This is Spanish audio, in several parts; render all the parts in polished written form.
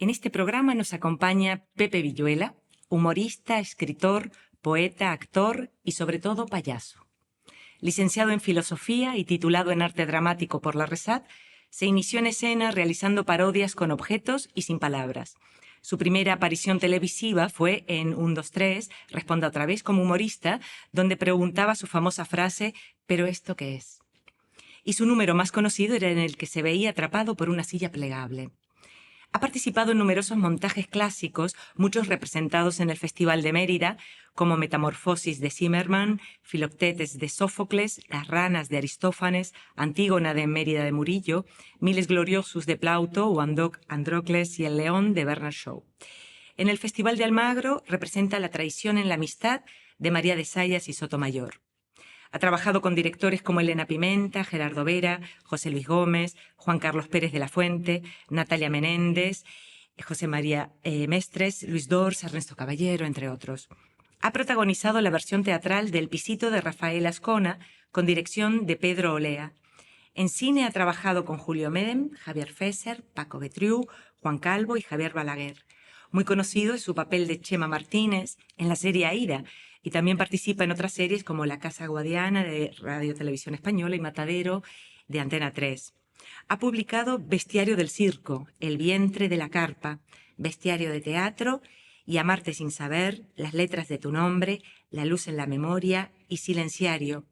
En este programa nos acompaña Pepe Villuela, humorista, escritor, poeta, actor y sobre todo payaso. Licenciado en Filosofía y titulado en Arte Dramático por la RESAD, se inició en escena realizando parodias con objetos y sin palabras. Su primera aparición televisiva fue en 1, 2, 3, Responda otra vez como humorista, donde preguntaba su famosa frase «¿Pero esto qué es?». Y su número más conocido era en el que se veía atrapado por una silla plegable. Ha participado en numerosos montajes clásicos, muchos representados en el Festival de Mérida, como Metamorfosis de Zimmerman, Filoctetes de Sófocles, Las ranas de Aristófanes, Antígona de Mérida de Murillo, Miles Gloriosus de Plauto o Andrócles y el León de Bernard Shaw. En el Festival de Almagro representa La traición en la amistad de María de Sayas y Sotomayor. Ha trabajado con directores como Elena Pimenta, Gerardo Vera, José Luis Gómez, Juan Carlos Pérez de la Fuente, Natalia Menéndez, José María Mestres, Luis Dors, Ernesto Caballero, entre otros. Ha protagonizado la versión teatral del Pisito de Rafael Ascona, con dirección de Pedro Olea. En cine ha trabajado con Julio Medem, Javier Fesser, Paco Betriu, Juan Calvo y Javier Balaguer. Muy conocido es su papel de Chema Martínez en la serie Aída, y también participa en otras series como La Casa Guadiana de Radio Televisión Española y Matadero de Antena 3. Ha publicado Bestiario del Circo, El vientre de la carpa, Bestiario de teatro y Amarte sin saber, Las letras de tu nombre, La luz en la memoria y Silenciario.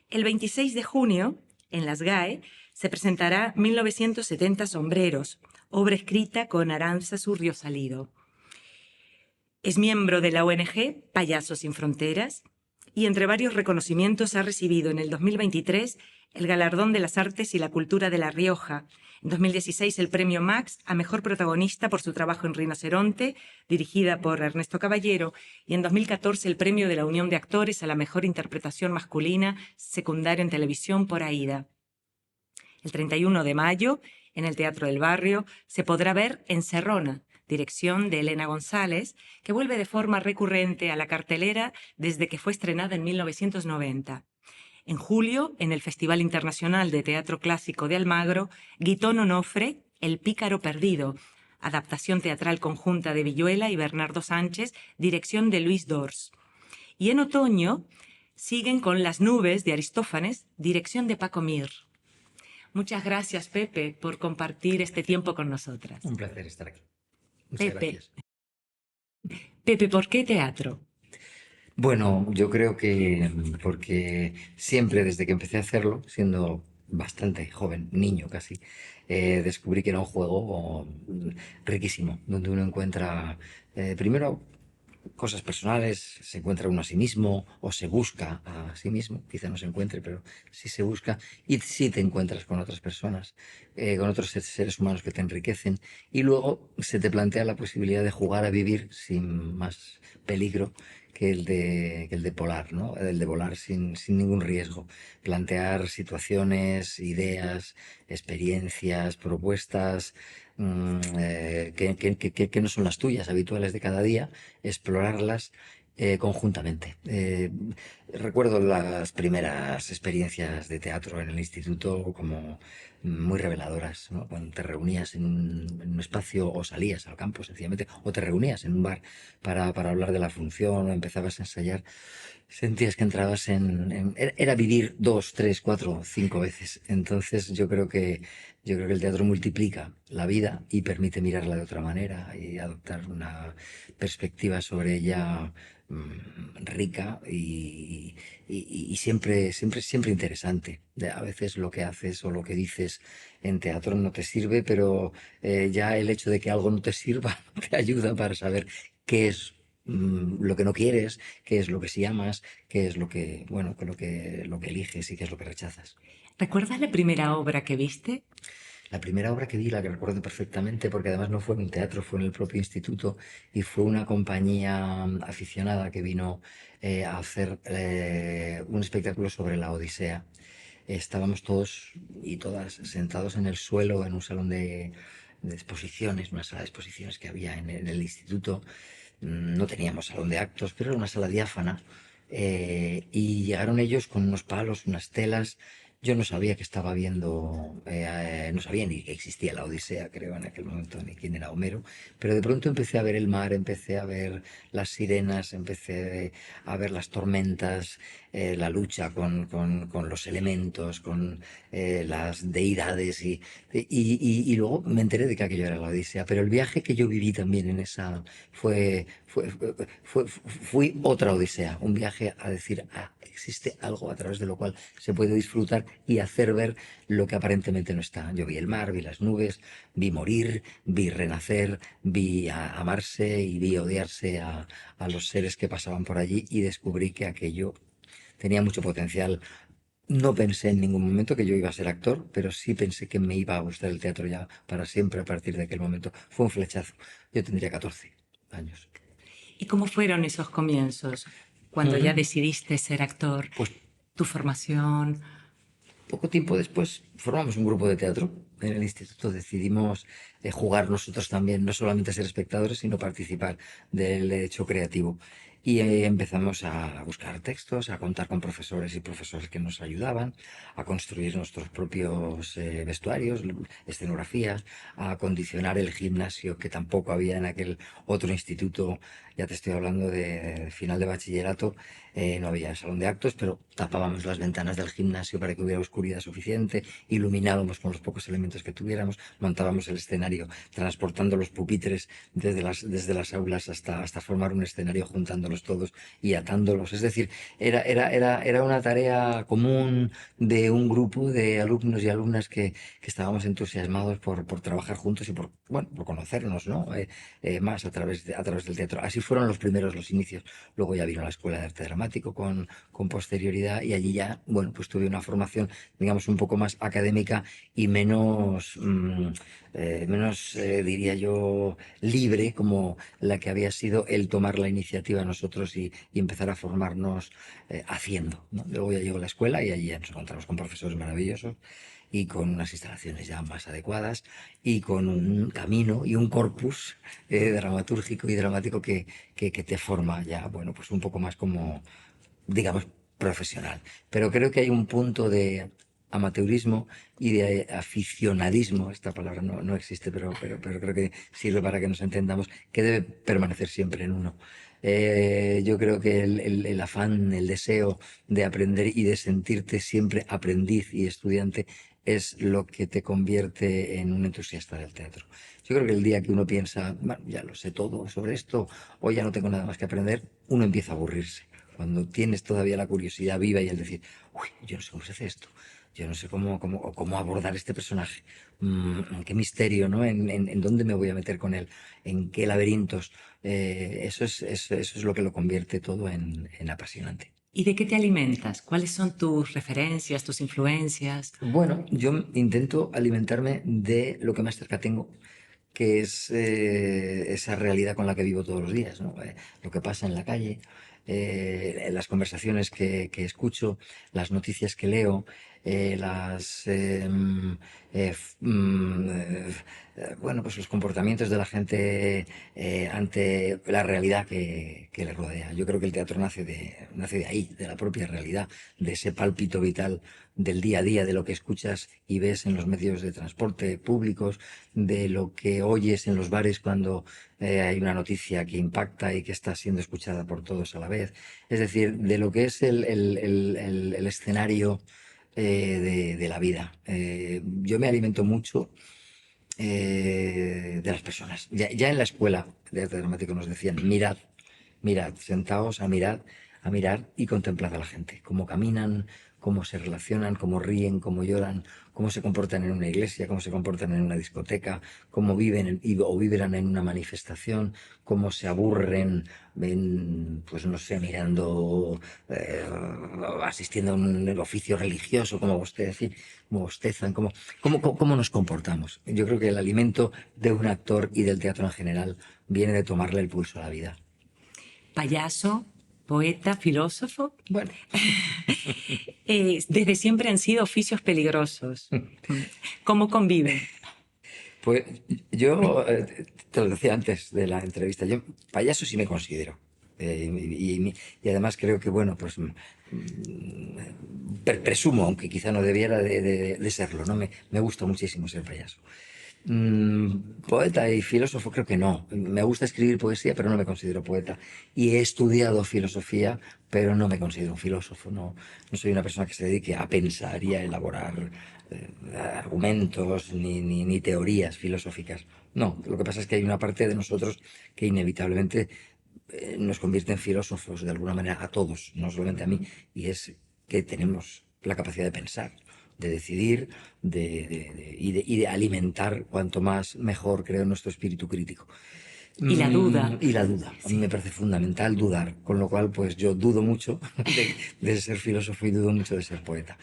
El 26 de junio, en las GAE, se presentará 1970 Sombreros, obra escrita con Arantzazu Riosalido. Es miembro de la ONG Payasos sin Fronteras y entre varios reconocimientos ha recibido en el 2023 el Galardón de las Artes y la Cultura de La Rioja, en 2016 el Premio Max a Mejor Protagonista por su trabajo en Rinoceronte, dirigida por Ernesto Caballero, y en 2014 el Premio de la Unión de Actores a la Mejor Interpretación Masculina Secundaria en Televisión por Aída. El 31 de mayo, en el Teatro del Barrio, se podrá ver Encerrona, dirección de Elena González, que vuelve de forma recurrente a la cartelera desde que fue estrenada en 1990. En julio, en el Festival Internacional de Teatro Clásico de Almagro, Guitón Onofre, El pícaro perdido, adaptación teatral conjunta de Villuela y Bernardo Sánchez, dirección de Luis Dors. Y en otoño, siguen con Las nubes de Aristófanes, dirección de Paco Mir. Muchas gracias, Pepe, por compartir este tiempo con nosotras. Un placer estar aquí. Muchas gracias. Pepe, ¿por qué teatro? Bueno, yo creo que porque siempre desde que empecé a hacerlo, siendo bastante joven, niño casi, descubrí que era un juego riquísimo, donde uno encuentra primero cosas personales, se encuentra uno a sí mismo o se busca a sí mismo, quizá no se encuentre, pero sí se busca y sí te encuentras con otras personas, con otros seres humanos que te enriquecen y luego se te plantea la posibilidad de jugar a vivir sin más peligro que el de volar, ¿no? El de volar sin ningún riesgo. Plantear situaciones, ideas, experiencias, propuestas que no son las tuyas habituales de cada día, explorarlas conjuntamente. Recuerdo las primeras experiencias de teatro en el instituto como muy reveladoras, ¿no? Cuando te reunías en un espacio o salías al campo sencillamente o te reunías en un bar para hablar de la función o empezabas a ensayar, sentías que entrabas era vivir 2, 3, 4, 5 veces. Entonces yo creo que el teatro multiplica la vida y permite mirarla de otra manera y adoptar una perspectiva sobre ella rica y siempre interesante. A veces lo que haces o lo que dices en teatro no te sirve, pero ya el hecho de que algo no te sirva te ayuda para saber qué es lo que no quieres, qué es lo que sí amas, qué es lo que, bueno, lo que eliges y qué es lo que rechazas. ¿Recuerdas la primera obra que viste? La primera obra que vi, la que recuerdo perfectamente, porque además no fue en un teatro, fue en el propio instituto y fue una compañía aficionada que vino a hacer un espectáculo sobre la Odisea. Estábamos todos y todas sentados en el suelo en un salón de exposiciones, una sala de exposiciones que había en el instituto. No teníamos salón de actos, pero era una sala diáfana. Y llegaron ellos con unos palos, unas telas, Yo no sabía que estaba viendo, no sabía ni que existía la Odisea, creo, en aquel momento, ni quién era Homero, pero de pronto empecé a ver el mar, empecé a ver las sirenas, empecé a ver las tormentas, la lucha con los elementos, con las deidades, y luego me enteré de que aquello era la Odisea, pero el viaje que yo viví también en esa fui otra Odisea, un viaje a decir, ah, existe algo a través de lo cual se puede disfrutar y hacer ver lo que aparentemente no está. Yo vi el mar, vi las nubes, vi morir, vi renacer, vi amarse y vi odiarse a los seres que pasaban por allí y descubrí que aquello tenía mucho potencial. No pensé en ningún momento que yo iba a ser actor, pero sí pensé que me iba a gustar el teatro ya para siempre a partir de aquel momento. Fue un flechazo. Yo tendría 14 años. ¿Y cómo fueron esos comienzos? Cuando ya Ujú. decidiste ser actor, Pues tu formación. poco tiempo después formamos un grupo de teatro en el instituto. Decidimos jugar nosotros también, no solamente ser espectadores, sino participar del hecho creativo. Y empezamos a buscar textos, a contar con profesores y profesores que nos ayudaban, a construir nuestros propios vestuarios, escenografías, a acondicionar el gimnasio que tampoco había en aquel otro instituto. Ya te estoy hablando de final de bachillerato. No había salón de actos, pero tapábamos las ventanas del gimnasio para que hubiera oscuridad suficiente, iluminábamos con los pocos elementos que tuviéramos, montábamos el escenario, transportando los pupitres desde las aulas hasta formar un escenario, juntándolos todos y atándolos. Es decir, era una tarea común de un grupo de alumnos y alumnas que estábamos entusiasmados por trabajar juntos y bueno, por conocernos, ¿no? Más a través del teatro. Así fueron los inicios. Luego ya vino la Escuela de Arte Dramático con posterioridad y allí ya, bueno, pues tuve una formación, digamos, un poco más académica y menos, diría yo, libre como la que había sido el tomar la iniciativa nosotros y empezar a formarnos haciendo, ¿no? Luego ya llegó la escuela y allí ya nos encontramos con profesores maravillosos y con unas instalaciones ya más adecuadas y con un camino y un corpus dramatúrgico y dramático que te forma ya, bueno, pues un poco más como, digamos, profesional. Pero creo que hay un punto de amateurismo y de aficionadismo, esta palabra no existe, pero creo que sirve para que nos entendamos, que debe permanecer siempre en uno. Yo creo que el afán, el deseo de aprender y de sentirte siempre aprendiz y estudiante es lo que te convierte en un entusiasta del teatro. Yo creo que el día que uno piensa, bueno, ya lo sé todo sobre esto, o ya no tengo nada más que aprender, uno empieza a aburrirse. Cuando tienes todavía la curiosidad viva y el decir, uy, yo no sé cómo se hace esto, yo no sé cómo abordar este personaje, qué misterio, ¿no? En dónde me voy a meter con él, en qué laberintos. Eso es lo que lo convierte todo en apasionante. ¿Y de qué te alimentas? ¿Cuáles son tus referencias, tus influencias? Bueno, yo intento alimentarme de lo que más cerca tengo, que es esa realidad con la que vivo todos los días, ¿no? Lo que pasa en la calle, las conversaciones que escucho, las noticias que leo, bueno, pues los comportamientos de la gente ante la realidad que le rodea. Yo creo que el teatro nace de ahí, de la propia realidad, de ese pálpito vital del día a día, de lo que escuchas y ves en los medios de transporte públicos, de lo que oyes en los bares cuando hay una noticia que impacta y que está siendo escuchada por todos a la vez. Es decir, de lo que es el escenario de la vida. Yo me alimento mucho de las personas. Ya en la escuela de arte dramático nos decían, mirad, sentaos a mirar y contemplad a la gente, cómo caminan, cómo se relacionan, cómo ríen, cómo lloran, cómo se comportan en una iglesia, cómo se comportan en una discoteca, cómo viven o vibran en una manifestación, cómo se aburren, pues no sé, mirando, asistiendo a un oficio religioso, como usted decir, cómo bostezan, cómo nos comportamos. Yo creo que el alimento de un actor y del teatro en general viene de tomarle el pulso a la vida. Payaso, poeta, filósofo. Bueno, Desde siempre han sido oficios peligrosos. ¿Cómo conviven? pues yo te lo decía antes de la entrevista, yo payaso sí me considero. Y además creo que, bueno, pues presumo, aunque quizá no debiera de serlo, ¿no? Me gusta muchísimo ser payaso. Poeta y filósofo creo que no. Me gusta escribir poesía, pero no me considero poeta. Y he estudiado filosofía, pero no me considero un filósofo. No, no soy una persona que se dedique a pensar y a elaborar argumentos ni teorías filosóficas. No, lo que pasa es que hay una parte de nosotros que inevitablemente nos convierte en filósofos de alguna manera a todos, no solamente a mí, y es que tenemos la capacidad de pensar, de decidir y de alimentar cuanto más mejor, creo, nuestro espíritu crítico. Y la duda. Y la duda. A mí me Sí. parece fundamental dudar, con lo cual pues yo dudo mucho de ser filósofo y dudo mucho de ser poeta.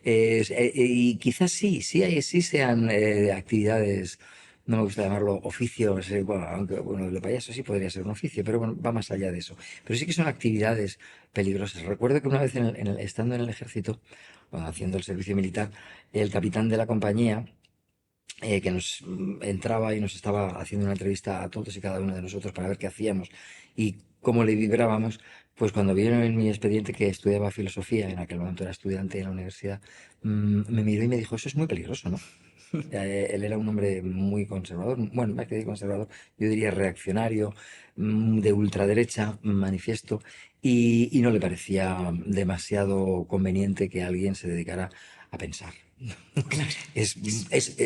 Y quizás sí sean actividades, no me gusta llamarlo oficios, bueno, aunque bueno, lo payaso sí podría ser un oficio, pero bueno, va más allá de eso. Pero sí que son actividades peligrosas. Recuerdo que una vez estando en el ejército, bueno, haciendo el servicio militar, el capitán de la compañía que nos entraba y nos estaba haciendo una entrevista a todos y cada uno de nosotros para ver qué hacíamos y cómo le vibrábamos, pues cuando vieron en mi expediente que estudiaba filosofía, en aquel momento era estudiante en la universidad, me miró y me dijo, eso es muy peligroso, ¿no? Él era un hombre muy conservador, bueno, más que conservador, yo diría reaccionario, de ultraderecha, manifiesto, y no le parecía demasiado conveniente que alguien se dedicara a pensar. Claro.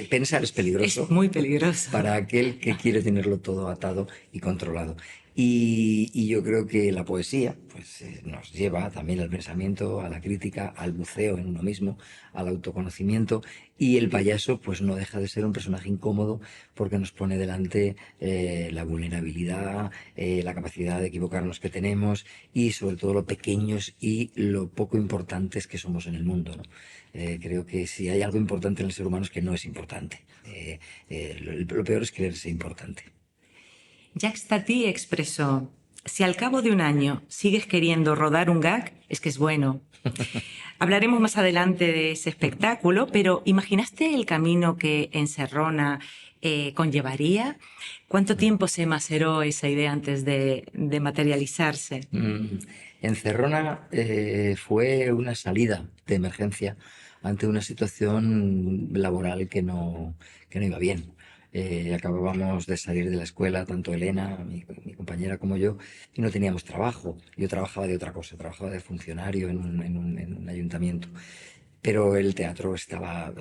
Pensar es peligroso Es muy peligroso. para aquel que quiere tenerlo todo atado y controlado. Y yo creo que la poesía pues, nos lleva también al pensamiento, a la crítica, al buceo en uno mismo, al autoconocimiento. Y el payaso pues no deja de ser un personaje incómodo porque nos pone delante la vulnerabilidad, la capacidad de equivocarnos que tenemos y sobre todo lo pequeños y lo poco importantes que somos en el mundo, ¿no? Creo que si hay algo importante en el ser humano es que no es importante. Lo peor es creerse importante. Jacques Tati expresó, si al cabo de un año sigues queriendo rodar un gag, es que es bueno. Hablaremos más adelante de ese espectáculo, pero ¿imaginaste el camino que Encerrona conllevaría? ¿Cuánto tiempo se maceró esa idea antes de materializarse? Encerrona fue una salida de emergencia ante una situación laboral que no iba bien. Acabábamos de salir de la escuela, tanto Elena, mi compañera, como yo, y no teníamos trabajo. Yo trabajaba de otra cosa, trabajaba de funcionario en un ayuntamiento. Pero el teatro estaba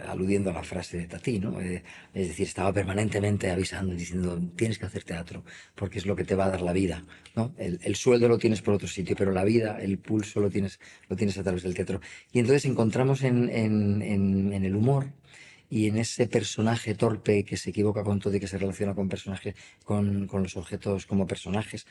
aludiendo a la frase de Tati, ¿no? Es decir, estaba permanentemente avisando y diciendo, tienes que hacer teatro, porque es lo que te va a dar la vida, ¿no? El sueldo lo tienes por otro sitio, pero la vida, el pulso lo tienes a través del teatro. Y entonces encontramos en el humor y en ese personaje torpe que se equivoca con todo y que se relaciona con personajes, con los objetos como personajes,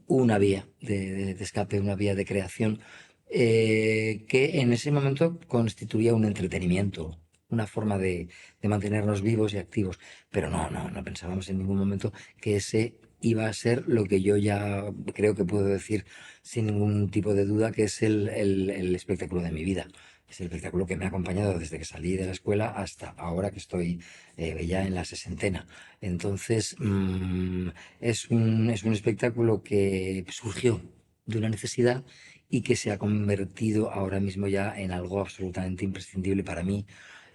una vía de escape, una vía de creación que en ese momento constituía un entretenimiento, una forma de mantenernos vivos y activos. Pero no pensábamos en ningún momento que ese iba a ser lo que yo ya creo que puedo decir sin ningún tipo de duda, que es el espectáculo de mi vida. Es el espectáculo que me ha acompañado desde que salí de la escuela hasta ahora que estoy ya en la sesentena. Entonces, es un espectáculo que surgió de una necesidad y que se ha convertido ahora mismo ya en algo absolutamente imprescindible para mí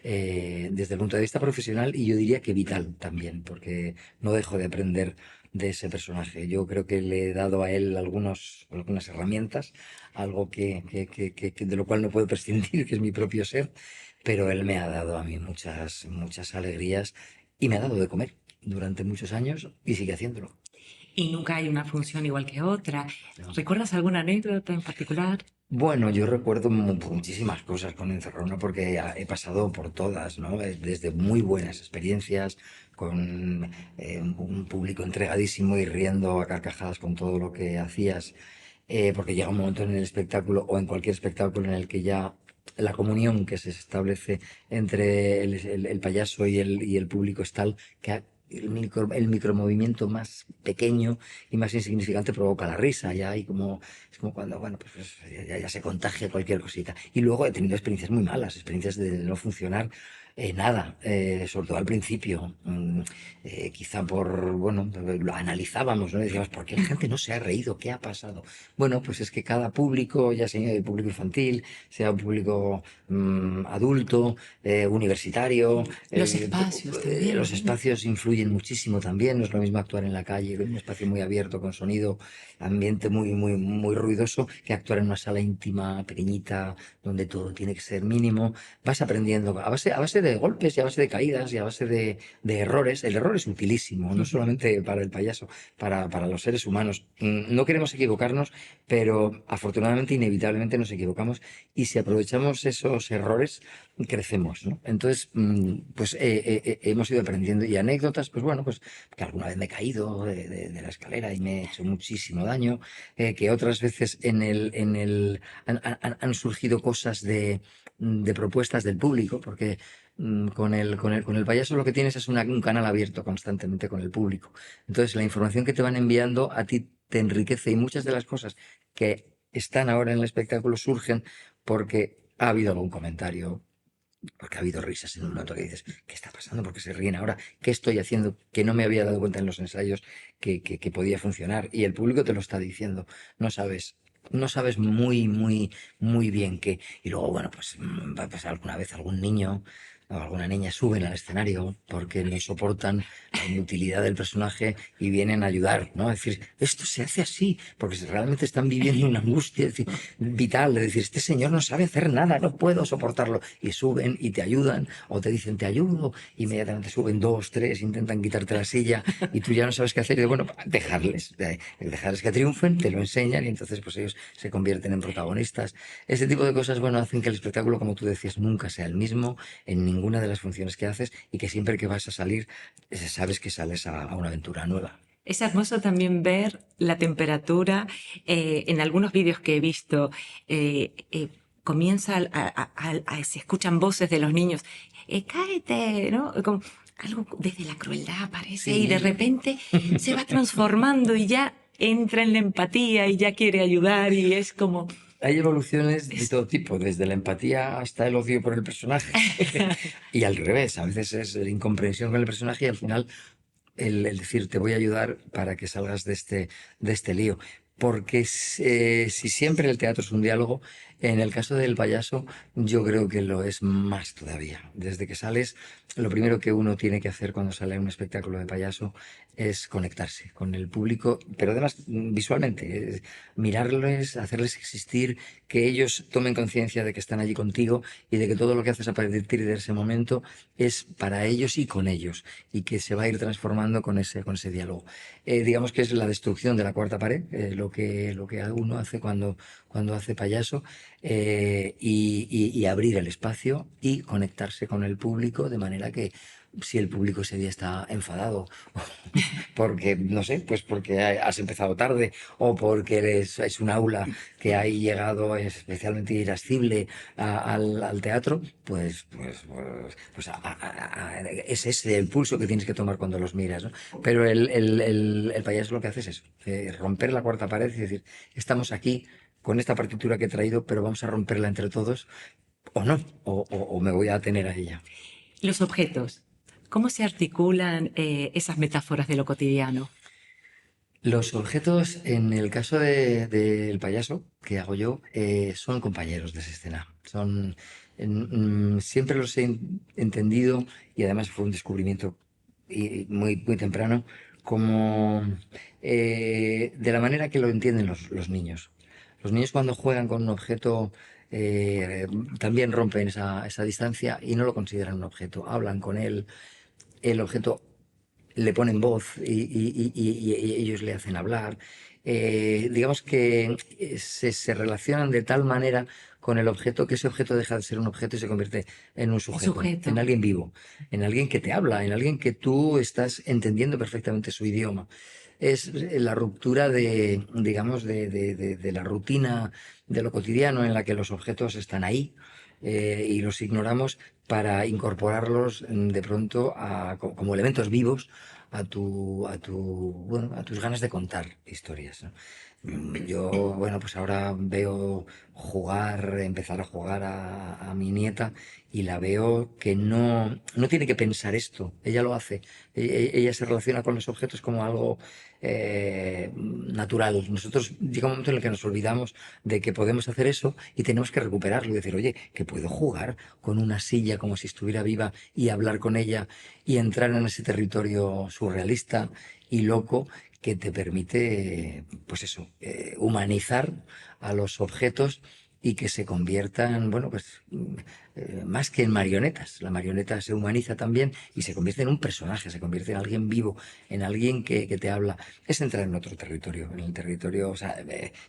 desde el punto de vista profesional y yo diría que vital también, porque no dejo de aprender de ese personaje. Yo creo que le he dado a él algunas herramientas, algo de lo cual no puedo prescindir, que es mi propio ser, pero él me ha dado a mí muchas alegrías y me ha dado de comer durante muchos años y sigue haciéndolo. Y nunca hay una función igual que otra. ¿No? ¿Recuerdas alguna anécdota en particular? Bueno, yo recuerdo muchísimas cosas con Encerrona porque he pasado por todas, ¿no? Desde muy buenas experiencias con un público entregadísimo y riendo a carcajadas con todo lo que hacías, porque llega un momento en el espectáculo o en cualquier espectáculo en el que ya la comunión que se establece entre el payaso y el público es tal que el micromovimiento más pequeño y más insignificante provoca la risa, ya hay como es como cuando, bueno, pues ya se contagia cualquier cosita. Y luego he tenido experiencias muy malas, experiencias de no funcionar Nada, sobre todo al principio. Quizá bueno, lo analizábamos, ¿no? Decíamos, ¿por qué la gente no se ha reído? ¿Qué ha pasado? Bueno, pues es que cada público, ya sea el público infantil, sea un público adulto, universitario, Los espacios también, los ¿no? espacios influyen muchísimo también. No es lo mismo actuar en la calle, en un espacio muy abierto, con sonido, ambiente muy ruidoso, que actuar en una sala íntima, pequeñita, donde todo tiene que ser mínimo. Vas aprendiendo a base de golpes y a base de caídas y a base de errores. El error es utilísimo, no solamente para el payaso, para los seres humanos. No queremos equivocarnos, pero afortunadamente, inevitablemente nos equivocamos y si aprovechamos esos errores, crecemos, ¿no? Entonces, pues hemos ido aprendiendo y anécdotas, pues bueno, pues que alguna vez me he caído de la escalera y me he hecho muchísimo daño, que otras veces han surgido cosas de propuestas del público, porque con el payaso lo que tienes es un canal abierto constantemente con el público. Entonces, la información que te van enviando a ti te enriquece y muchas de las cosas que están ahora en el espectáculo surgen porque ha habido algún comentario, porque ha habido risas en un momento que dices, ¿qué está pasando? ¿Por qué se ríen ahora? ¿Qué estoy haciendo que no me había dado cuenta en los ensayos que podía funcionar? Y el público te lo está diciendo. No sabes. No sabes muy bien qué. Y luego, bueno, pues va a pasar alguna vez algún niño o alguna niña suben al escenario porque no soportan la inutilidad del personaje y vienen a ayudar, ¿no? Es decir, esto se hace así, porque realmente están viviendo una angustia, es decir, vital, de decir, este señor no sabe hacer nada, no puedo soportarlo. Y suben y te ayudan, o te dicen, te ayudo, inmediatamente suben dos, tres, intentan quitarte la silla y tú ya no sabes qué hacer. Y bueno, dejarles que triunfen, te lo enseñan y entonces pues ellos se convierten en protagonistas. Ese tipo de cosas, bueno, hacen que el espectáculo, como tú decías, nunca sea el mismo en ninguna de las funciones que haces y que siempre que vas a salir, sabes que sales a una aventura nueva. Es hermoso también ver la temperatura. En algunos vídeos que he visto, comienza se escuchan voces de los niños. Cáete, ¿no? Como algo desde la crueldad parece, y de Sí, repente se va transformando y ya entra en la empatía y ya quiere ayudar y es como... hay evoluciones de es- todo tipo, desde la empatía hasta el odio por el personaje. Y al revés, a veces es la incomprensión con el personaje y al final el decir te voy a ayudar para que salgas de este lío. Porque si siempre el teatro es un diálogo, en el caso del payaso yo creo que lo es más todavía. Desde que sales, lo primero que uno tiene que hacer cuando sale a un espectáculo de payaso es conectarse con el público, pero además visualmente, mirarles, hacerles existir, que ellos tomen conciencia de que están allí contigo y de que todo lo que haces a partir de ese momento es para ellos y con ellos y que se va a ir transformando con ese diálogo. Digamos que es la destrucción de la cuarta pared, lo que uno hace cuando hace payaso, y abrir el espacio y conectarse con el público de manera que si el público ese día está enfadado, porque, no sé, pues porque has empezado tarde o porque es un aula que ha llegado especialmente irascible al teatro, es ese el pulso que tienes que tomar cuando los miras, ¿no? Pero el payaso lo que hace es eso, romper la cuarta pared y decir, estamos aquí con esta partitura que he traído, pero vamos a romperla entre todos, o no, o me voy a atener a ella. Los objetos, ¿cómo se articulan esas metáforas de lo cotidiano? Los objetos, en el caso del payaso que hago yo, son compañeros de esa escena. Siempre los he entendido y además fue un descubrimiento muy temprano, como de la manera que lo entienden los niños. Los niños cuando juegan con un objeto eh, también rompen esa distancia y no lo consideran un objeto. Hablan con él, el objeto le ponen voz y ellos le hacen hablar. Digamos que se relacionan de tal manera con el objeto que ese objeto deja de ser un objeto y se convierte en un El sujeto, en sujeto. alguien vivo, en alguien que te habla, en alguien que tú estás entendiendo perfectamente su idioma. Es la ruptura digamos, de la rutina de lo cotidiano en la que los objetos están ahí, y los ignoramos para incorporarlos de pronto como elementos vivos bueno, a tus ganas de contar historias, ¿no? Yo, bueno, pues ahora veo empezar a jugar a mi nieta y la veo que no tiene que pensar esto, ella lo hace. Ella se relaciona con los objetos como algo natural. Nosotros llega un momento en el que nos olvidamos de que podemos hacer eso y tenemos que recuperarlo y decir, oye, que puedo jugar con una silla como si estuviera viva y hablar con ella y entrar en ese territorio surrealista y loco que te permite, pues eso, humanizar a los objetos y que se conviertan, bueno, pues más que en marionetas. La marioneta se humaniza también y se convierte en un personaje, se convierte en alguien vivo, en alguien que te habla. Es entrar en otro territorio, en el territorio, o sea,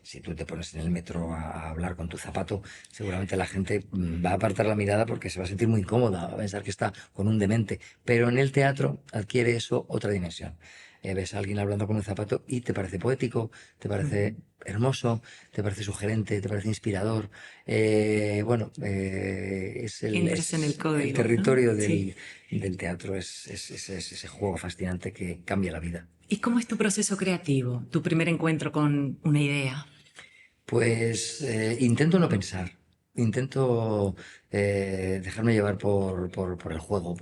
si tú te pones en el metro a hablar con tu zapato, seguramente la gente va a apartar la mirada porque se va a sentir muy incómoda, va a pensar que está con un demente. Pero en el teatro adquiere eso otra dimensión. Ves a alguien hablando con un zapato y te parece poético, te parece hermoso, te parece sugerente, te parece inspirador. Bueno, Entras en el es el código, ¿no? territorio Sí. del teatro, es ese juego fascinante que cambia la vida. ¿Y cómo es tu proceso creativo? Tu primer encuentro con una idea. Pues intento no pensar, intento dejarme llevar por el juego,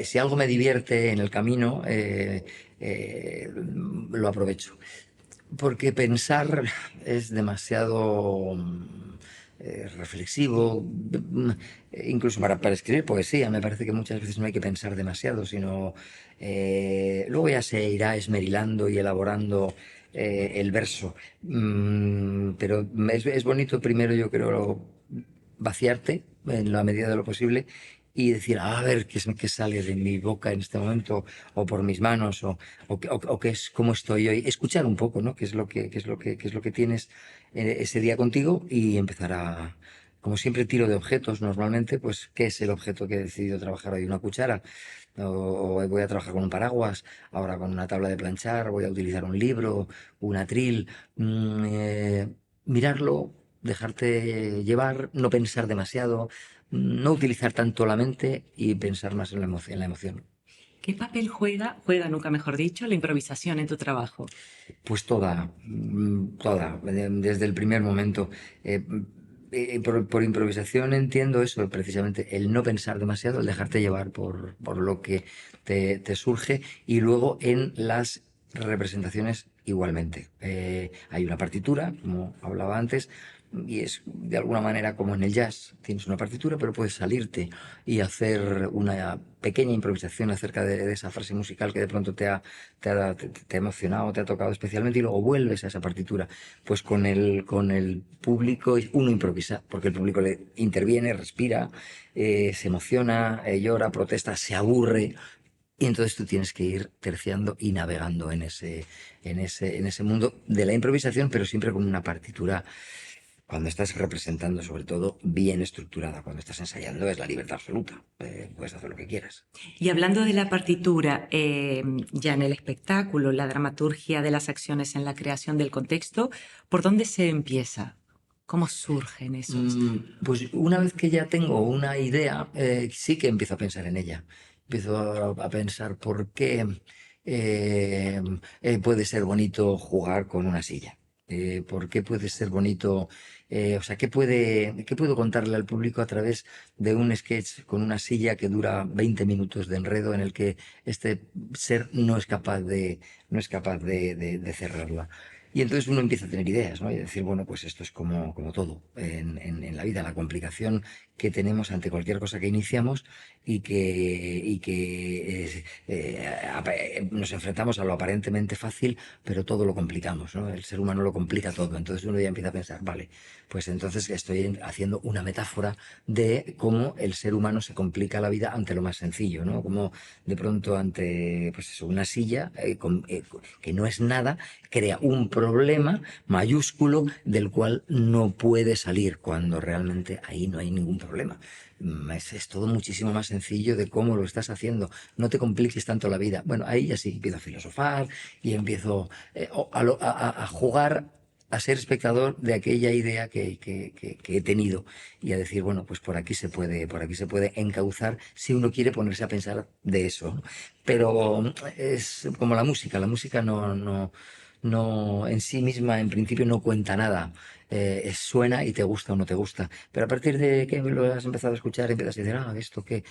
si algo me divierte en el camino, lo aprovecho. Porque pensar es demasiado reflexivo, incluso para escribir poesía. Me parece que muchas veces no hay que pensar demasiado, sino luego ya se irá esmerilando y elaborando el verso. Pero es bonito primero, yo creo, vaciarte en la medida de lo posible y decir, a ver qué sale de mi boca en este momento, o por mis manos, o qué es cómo estoy hoy. Escuchar un poco, ¿no? Qué es lo que tienes ese día contigo y empezar como siempre tiro de objetos normalmente, pues ¿qué es el objeto que he decidido trabajar hoy? ¿Una cuchara? O voy a trabajar con un paraguas, ahora con una tabla de planchar, voy a utilizar un libro, un atril. Mirarlo, dejarte llevar, no pensar demasiado, no utilizar tanto la mente y pensar más en la emoción. ¿Qué papel juega nunca mejor dicho, la improvisación en tu trabajo? Pues toda, toda, desde el primer momento. Por improvisación entiendo eso, precisamente, el no pensar demasiado, el dejarte llevar por lo que te surge y luego en las representaciones igualmente. Hay una partitura, como hablaba antes, y es de alguna manera como en el jazz, tienes una partitura, pero puedes salirte y hacer una pequeña improvisación acerca de esa frase musical que de pronto te ha emocionado, te ha tocado especialmente y luego vuelves a esa partitura. Pues con el público uno improvisa, porque el público le interviene, respira, se emociona, llora, protesta, se aburre. Y entonces tú tienes que ir terciando y navegando en ese mundo de la improvisación, pero siempre con una partitura. Cuando estás representando, sobre todo, bien estructurada, cuando estás ensayando, es la libertad absoluta. Puedes hacer lo que quieras. Y hablando de la partitura, ya en el espectáculo, la dramaturgia de las acciones en la creación del contexto, ¿por dónde se empieza? ¿Cómo surgen esos? Pues una vez que ya tengo una idea, sí que empiezo a pensar en ella. Empiezo a pensar por qué puede ser bonito jugar con una silla. ¿Por qué puede ser bonito? O sea, qué puedo contarle al público a través de un sketch con una silla que dura 20 minutos de enredo en el que este ser no es capaz de cerrarla? Y entonces uno empieza a tener ideas, ¿no? Y decir, bueno, pues esto es como todo en la vida, la complicación que tenemos ante cualquier cosa que iniciamos y que nos enfrentamos a lo aparentemente fácil, pero todo lo complicamos, ¿no? El ser humano lo complica todo. Entonces uno ya empieza a pensar, vale, pues entonces estoy haciendo una metáfora de cómo el ser humano se complica la vida ante lo más sencillo, ¿no? Como de pronto ante, pues eso, una silla que no es nada, crea un problema mayúsculo del cual no puede salir cuando realmente ahí no hay ningún problema. Es todo muchísimo más sencillo de cómo lo estás haciendo. No te compliques tanto la vida. Bueno, ahí ya sí empiezo a filosofar y empiezo a jugar a ser espectador de aquella idea que he tenido y a decir, bueno, pues por aquí se puede encauzar si uno quiere ponerse a pensar de eso, ¿no? Pero es como la música no en sí misma, en principio, no cuenta nada. Suena y te gusta o no te gusta. Pero a partir de que lo has empezado a escuchar, empiezas a decir, esto qué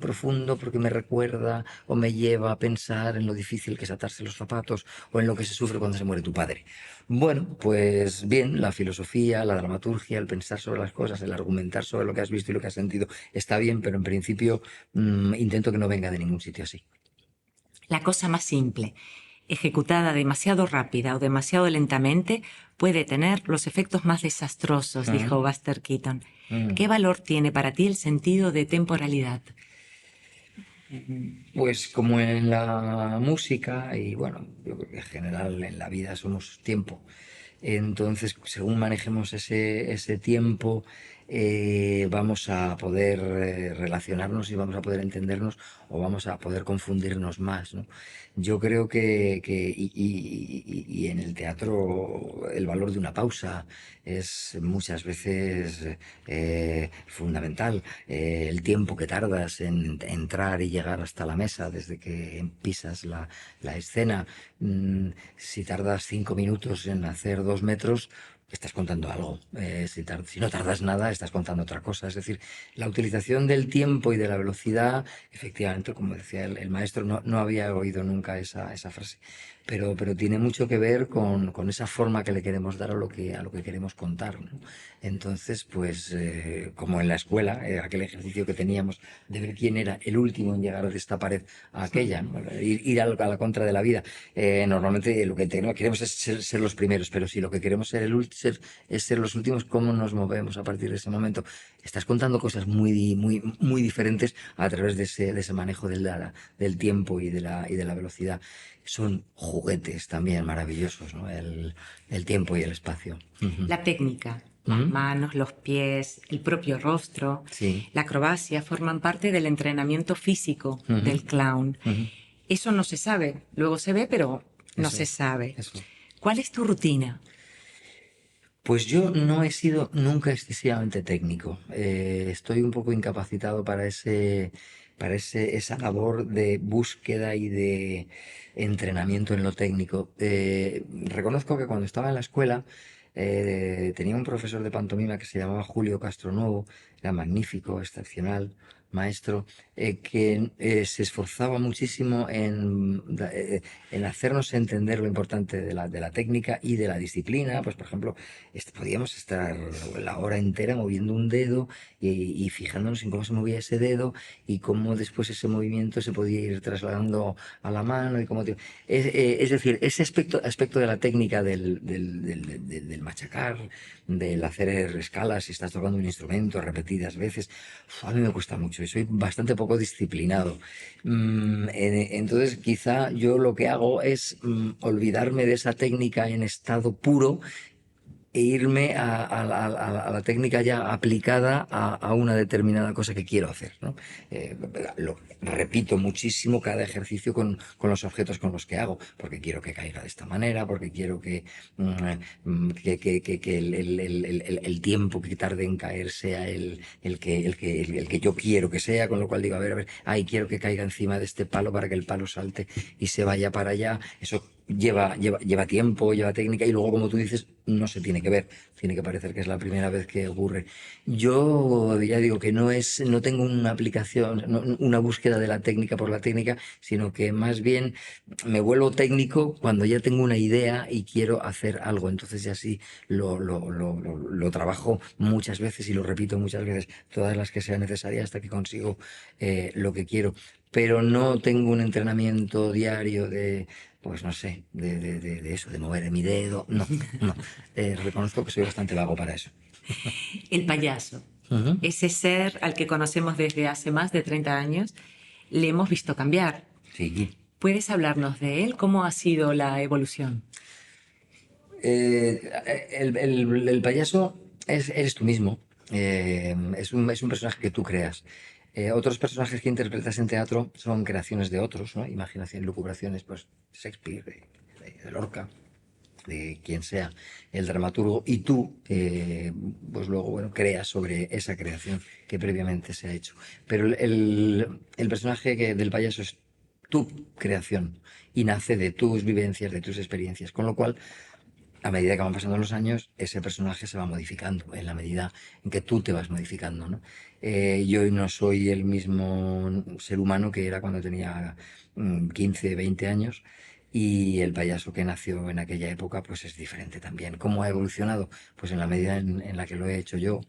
profundo, porque me recuerda o me lleva a pensar en lo difícil que es atarse los zapatos o en lo que se sufre cuando se muere tu padre. Bueno, pues bien, la filosofía, la dramaturgia, el pensar sobre las cosas, el argumentar sobre lo que has visto y lo que has sentido está bien, pero en principio intento que no venga de ningún sitio así. La cosa más simple, ejecutada demasiado rápida o demasiado lentamente, puede tener los efectos más desastrosos, Mm, dijo Buster Keaton. mm. ¿Qué valor tiene para ti el sentido de temporalidad? Pues como en la música y bueno, yo creo que en general en la vida somos tiempo. Entonces, según manejemos ese tiempo, vamos a poder relacionarnos y vamos a poder entendernos o vamos a poder confundirnos más, ¿no? Yo creo y en el teatro el valor de una pausa es muchas veces fundamental. El tiempo que tardas en entrar y llegar hasta la mesa desde que pisas la escena. Si tardas 5 minutos en hacer 2 metros, estás contando algo. Si no tardas nada, estás contando otra cosa. Es decir, la utilización del tiempo y de la velocidad, efectivamente, como decía el maestro, no había oído nunca esa frase, pero tiene mucho que ver con esa forma que le queremos dar a lo que queremos contar, ¿no? Entonces, pues, como en la escuela, aquel ejercicio que teníamos de ver quién era el último en llegar de esta pared a aquella, ¿no? Ir a la contra de la vida. Normalmente lo que queremos es ser los primeros, pero si lo que queremos es ser los últimos, ¿cómo nos movemos a partir de ese momento? Estás contando cosas muy, muy diferentes a través de ese manejo del tiempo y de la velocidad. Son juguetes también maravillosos, ¿no? El tiempo y el espacio. Ujú. La técnica, las ¿Mm? manos, los pies, el propio rostro, Sí. la acrobacia forman parte del entrenamiento físico Ujú, del clown. ujú. Eso no se sabe, luego se ve, pero no Eso se es, sabe. eso. ¿Cuál es tu rutina? Pues yo no he sido nunca excesivamente técnico. Estoy un poco incapacitado esa labor de búsqueda y de entrenamiento en lo técnico. Reconozco que cuando estaba en la escuela tenía un profesor de pantomima que se llamaba Julio Castronuevo, era magnífico, excepcional, maestro, que se esforzaba muchísimo en hacernos entender lo importante de la técnica y de la disciplina. Pues, por ejemplo, podíamos estar la hora entera moviendo un dedo y fijándonos en cómo se movía ese dedo y cómo después ese movimiento se podía ir trasladando a la mano y cómo es decir, ese aspecto de la técnica del machacar, del hacer escalas si estás tocando un instrumento repetidas veces, a mí me cuesta mucho y soy bastante poco disciplinado. Entonces, quizá yo lo que hago es olvidarme de esa técnica en estado puro e irme a la técnica ya aplicada a una determinada cosa que quiero hacer, ¿no? Lo repito muchísimo cada ejercicio con los objetos con los que hago, porque quiero que caiga de esta manera, porque quiero que el tiempo que tarde en caer sea el que yo quiero que sea, con lo cual digo, a ver, ay, quiero que caiga encima de este palo para que el palo salte y se vaya para allá. Eso lleva tiempo, lleva técnica y luego, como tú dices, no se tiene que ver, tiene que parecer que es la primera vez que ocurre. Yo ya digo que no tengo una aplicación, una búsqueda de la técnica por la técnica, sino que más bien me vuelvo técnico cuando ya tengo una idea y quiero hacer algo. Entonces ya sí lo trabajo muchas veces y lo repito muchas veces, todas las que sean necesarias hasta que consigo lo que quiero. Pero no tengo un entrenamiento diario pues no sé, de eso, de mover mi dedo. No, no. Reconozco que soy bastante vago para eso. El payaso, Ujú. ese ser al que conocemos desde hace más de 30 años, le hemos visto cambiar. Sí. ¿Puedes hablarnos de él? ¿Cómo ha sido la evolución? El payaso eres tú mismo. Es un personaje que tú creas. Otros personajes que interpretas en teatro son creaciones de otros, ¿no? Imaginación, lucubraciones, pues Shakespeare, de Lorca. de quien sea el dramaturgo, y tú, pues luego, bueno, creas sobre esa creación que previamente se ha hecho. Pero el personaje del payaso es tu creación y nace de tus vivencias, de tus experiencias, con lo cual a medida que van pasando los años, ese personaje se va modificando en la medida en que tú te vas modificando, ¿no? Yo no soy el mismo ser humano que era cuando tenía 15, 20 años, y el payaso que nació en aquella época pues es diferente también. ¿Cómo ha evolucionado? Pues en la medida en la que lo he hecho yo,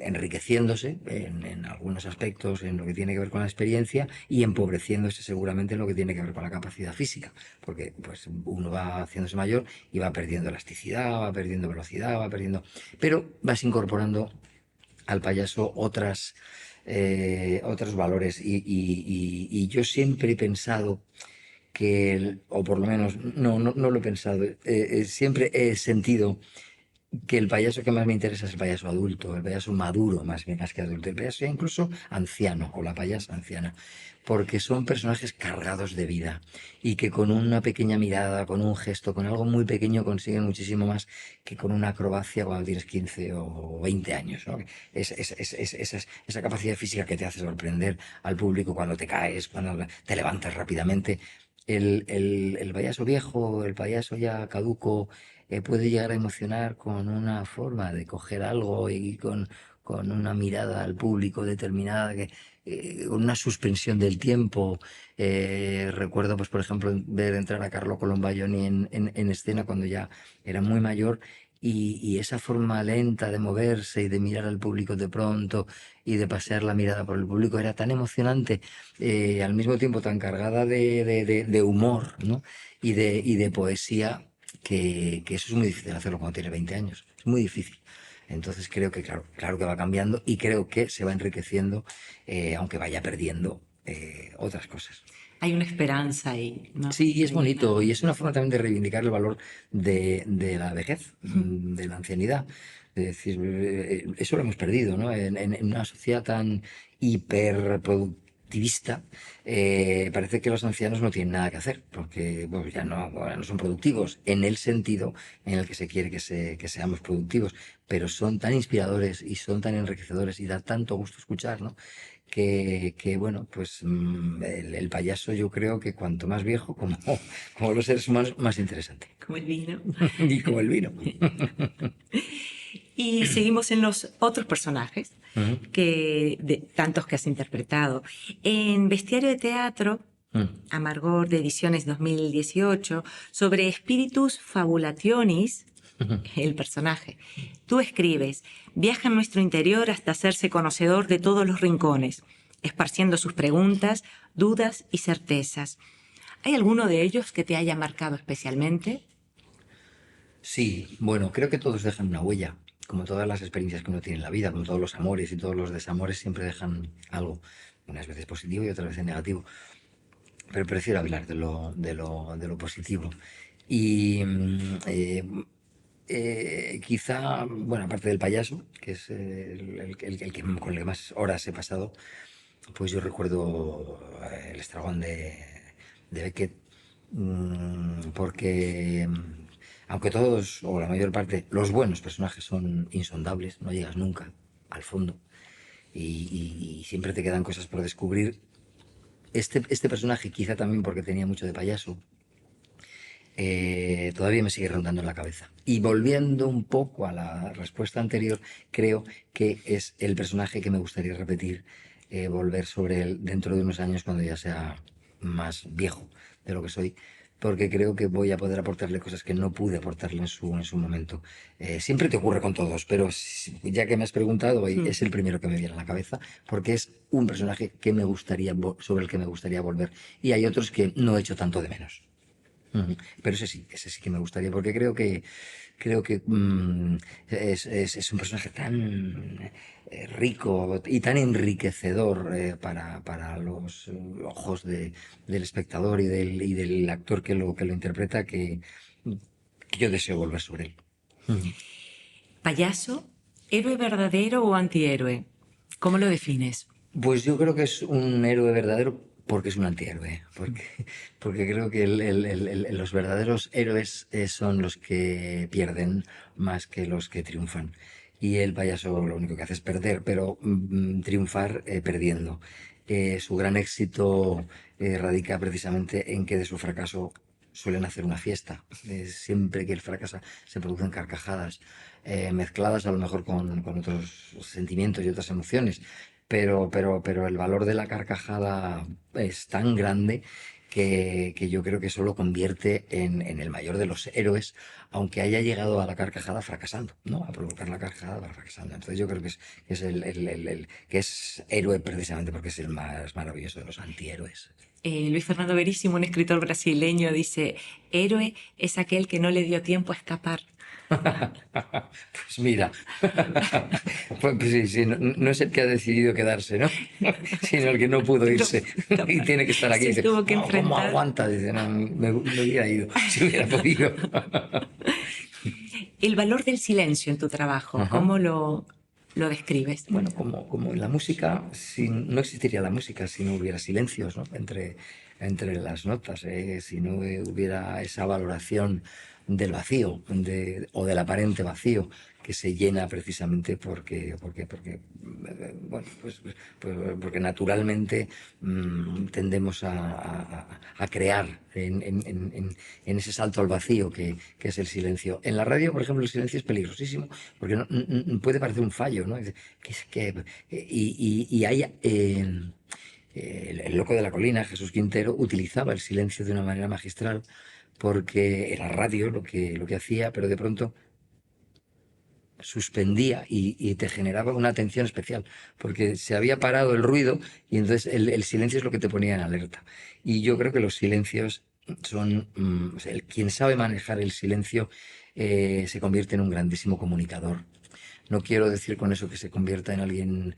enriqueciéndose en algunos aspectos en lo que tiene que ver con la experiencia y empobreciéndose seguramente en lo que tiene que ver con la capacidad física, porque pues uno va haciéndose mayor y va perdiendo elasticidad, va perdiendo velocidad, va perdiendo... Pero vas incorporando al payaso otros valores y yo siempre he pensado que, o por lo menos no lo he pensado, siempre he sentido que el payaso que más me interesa es el payaso adulto, el payaso maduro más bien más que adulto, el payaso incluso anciano o la payasa anciana, porque son personajes cargados de vida y que con una pequeña mirada, con un gesto, con algo muy pequeño consiguen muchísimo más que con una acrobacia cuando tienes 15 o 20 años, ¿no? Esa capacidad física que te hace sorprender al público cuando te caes, cuando te levantas rápidamente. El payaso viejo, el payaso ya caduco, puede llegar a emocionar con una forma de coger algo y con una mirada al público determinada, con una suspensión del tiempo. Recuerdo, pues, por ejemplo, ver entrar a Carlo Colombajoni en escena cuando ya era muy mayor. Y esa forma lenta de moverse y de mirar al público de pronto y de pasear la mirada por el público era tan emocionante, al mismo tiempo tan cargada de humor, ¿no? y de poesía, que eso es muy difícil hacerlo cuando tiene 20 años. Es muy difícil. Entonces creo que, claro que va cambiando y creo que se va enriqueciendo, aunque vaya perdiendo otras cosas. Hay una esperanza ahí, ¿no? Sí, es Hay una... bonito y es una forma también de reivindicar el valor de la vejez, de la ancianidad. Es decir, eso lo hemos perdido, ¿no? En una sociedad tan hiperproductivista, parece que los ancianos no tienen nada que hacer, porque bueno, ya no son productivos en el sentido en el que se quiere que seamos productivos, pero son tan inspiradores y son tan enriquecedores y da tanto gusto escuchar, ¿no? Bueno, pues el payaso yo creo que cuanto más viejo, como los seres humanos, más interesante. Como el vino. Y como el vino. Y seguimos en los otros personajes, Ujú, de tantos que has interpretado. En Bestiario de Teatro, ujú, Amargor de Ediciones 2018, sobre Spiritus Fabulationis, el personaje, tú escribes: viaja en nuestro interior hasta hacerse conocedor de todos los rincones, esparciendo sus preguntas, dudas y certezas. ¿Hay alguno de ellos que te haya marcado especialmente? sí, bueno, creo que todos dejan una huella, como todas las experiencias que uno tiene en la vida, como todos los amores y todos los desamores siempre dejan algo, unas veces positivo y otras veces negativo, pero prefiero hablar de lo positivo. Y quizá, bueno, aparte del payaso, que es con el que más horas he pasado, pues yo recuerdo el Estragón de Beckett, porque aunque todos, o la mayor parte, los buenos personajes son insondables, no llegas nunca al fondo y siempre te quedan cosas por descubrir. Este personaje, quizá también porque tenía mucho de payaso, todavía me sigue rondando en la cabeza. Y volviendo un poco a la respuesta anterior, creo que es el personaje que me gustaría repetir, volver sobre él dentro de unos años cuando ya sea más viejo de lo que soy, porque creo que voy a poder aportarle cosas que no pude aportarle en su momento. Siempre te ocurre con todos, pero ya que me has preguntado, es el primero que me viene a la cabeza, porque es un personaje que me gustaría, sobre el que me gustaría volver. Y hay otros que no he hecho tanto de menos. Ujú. Pero ese sí que me gustaría, porque creo que es un personaje tan rico y tan enriquecedor, para los ojos del espectador y del actor que lo interpreta, que yo deseo volver sobre él. Ujú. ¿Payaso? ¿Héroe verdadero o antihéroe? ¿Cómo lo defines? Pues yo creo que es un héroe verdadero Porque es un antihéroe, porque creo que los verdaderos héroes son los que pierden más que los que triunfan. Y el payaso lo único que hace es perder, pero triunfar perdiendo. Su gran éxito radica precisamente en que de su fracaso suelen hacer una fiesta. Siempre que él fracasa se producen carcajadas, mezcladas a lo mejor con otros sentimientos y otras emociones, pero el valor de la carcajada es tan grande que yo creo que eso lo convierte en el mayor de los héroes, aunque haya llegado a la carcajada fracasando, ¿no? A provocar la carcajada fracasando. Entonces yo creo que es que es héroe precisamente porque es el más maravilloso de los antihéroes. Luis Fernando Veríssimo, un escritor brasileño, dice, héroe es aquel que no le dio tiempo a escapar. Pues mira, pues sí, sí, no es el que ha decidido quedarse, ¿no? Sino el que no pudo irse y tiene que estar aquí. Se Dice, tuvo que "Oh, ¿cómo enfrentar. aguanta?" Dice, no, me hubiera ido si hubiera podido. El valor del silencio en tu trabajo, Ajá. ¿cómo lo describes? Bueno, como en la música, no existiría la música si no hubiera silencios, ¿no? Entre las notas, si no hubiera esa valoración del vacío o del aparente vacío que se llena precisamente bueno, porque naturalmente tendemos a crear en ese salto al vacío que es el silencio. En la radio, por ejemplo, el silencio es peligrosísimo porque puede parecer un fallo, ¿no? Y hay el loco de la colina, Jesús Quintero, utilizaba el silencio de una manera magistral porque era radio lo que hacía, pero de pronto suspendía y te generaba una atención especial, porque se había parado el ruido y entonces el silencio es lo que te ponía en alerta. Y yo creo que los silencios son, o sea, quien sabe manejar el silencio se convierte en un grandísimo comunicador. No quiero decir con eso que se convierta en alguien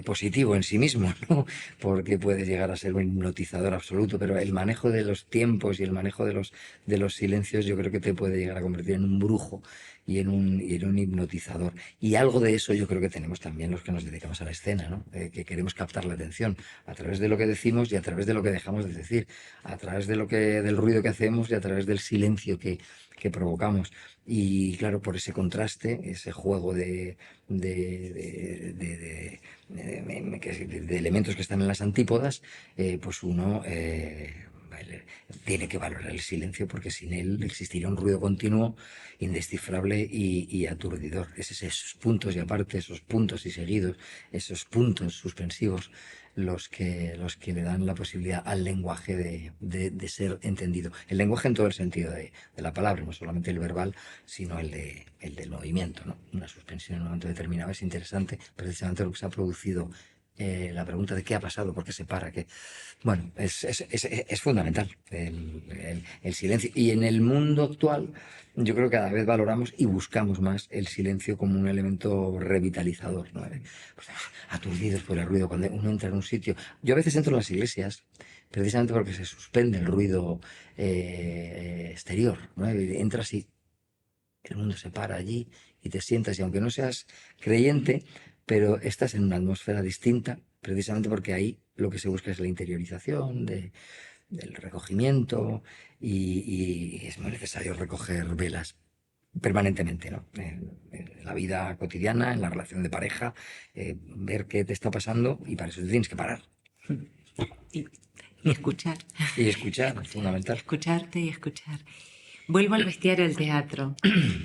positivo en sí mismo, ¿no? Porque puede llegar a ser un hipnotizador absoluto, pero el manejo de los tiempos y el manejo de los silencios yo creo que te puede llegar a convertir en un brujo y en un hipnotizador. Y algo de eso yo creo que tenemos también los que nos dedicamos a la escena, ¿no? Que queremos captar la atención a través de lo que decimos y a través de lo que dejamos de decir, a través del ruido que hacemos y a través del silencio que provocamos. Y claro, por ese contraste, ese juego de elementos que están en las antípodas, pues uno tiene que valorar el silencio porque sin él existiría un ruido continuo, indescifrable y aturdidor. Es esos puntos y aparte, esos puntos y seguidos, esos puntos suspensivos los que le dan la posibilidad al lenguaje de ser entendido. El lenguaje en todo el sentido de la palabra, no solamente el verbal, sino el del movimiento, ¿no? Una suspensión en un momento determinado es interesante, precisamente lo que se ha producido. La pregunta de qué ha pasado, por qué se para, bueno, es fundamental el silencio. Y en el mundo actual, yo creo que cada vez valoramos y buscamos más el silencio como un elemento revitalizador, ¿no? Pues, aturdidos por el ruido, cuando uno entra en un sitio. Yo a veces entro en las iglesias precisamente porque se suspende el ruido exterior, ¿no? Y entras y el mundo se para allí y te sientas, y aunque no seas creyente, pero estás en una atmósfera distinta, precisamente porque ahí lo que se busca es la interiorización del recogimiento y es muy necesario recoger velas permanentemente, ¿no? En la vida cotidiana, en la relación de pareja, ver qué te está pasando y para eso te tienes que parar. Y, y escuchar. Y escuchar, es fundamental. Escucharte y escuchar. Vuelvo al bestiario del teatro,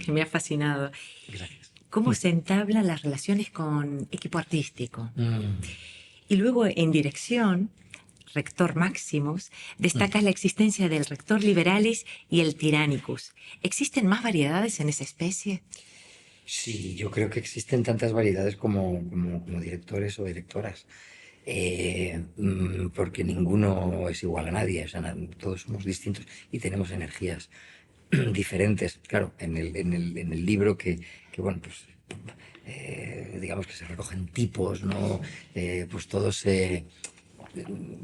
que me ha fascinado. Gracias. ¿Cómo se entablan las relaciones con equipo artístico? Mm. Y luego en dirección, rector Maximus, destacas la existencia del rector liberalis y el tyrannicus. ¿Existen más variedades en esa especie? Sí, yo creo que existen tantas variedades como directores o directoras. Porque ninguno es igual a nadie, o sea, todos somos distintos y tenemos energías diferentes. Claro, en el libro bueno, pues digamos que se recogen tipos, ¿no? Pues todos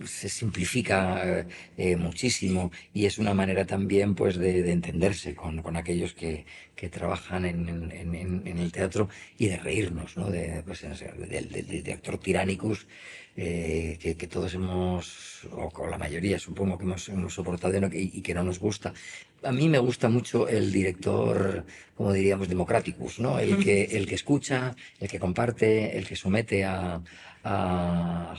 se simplifica muchísimo y es una manera también pues de entenderse con aquellos que trabajan en el teatro y de reírnos, ¿no? Pues, de actor tiránicos que todos hemos, o con la mayoría supongo que hemos soportado y que no nos gusta. A mí me gusta mucho el director, como diríamos, democraticus, ¿no? El que escucha, el que comparte, el que somete a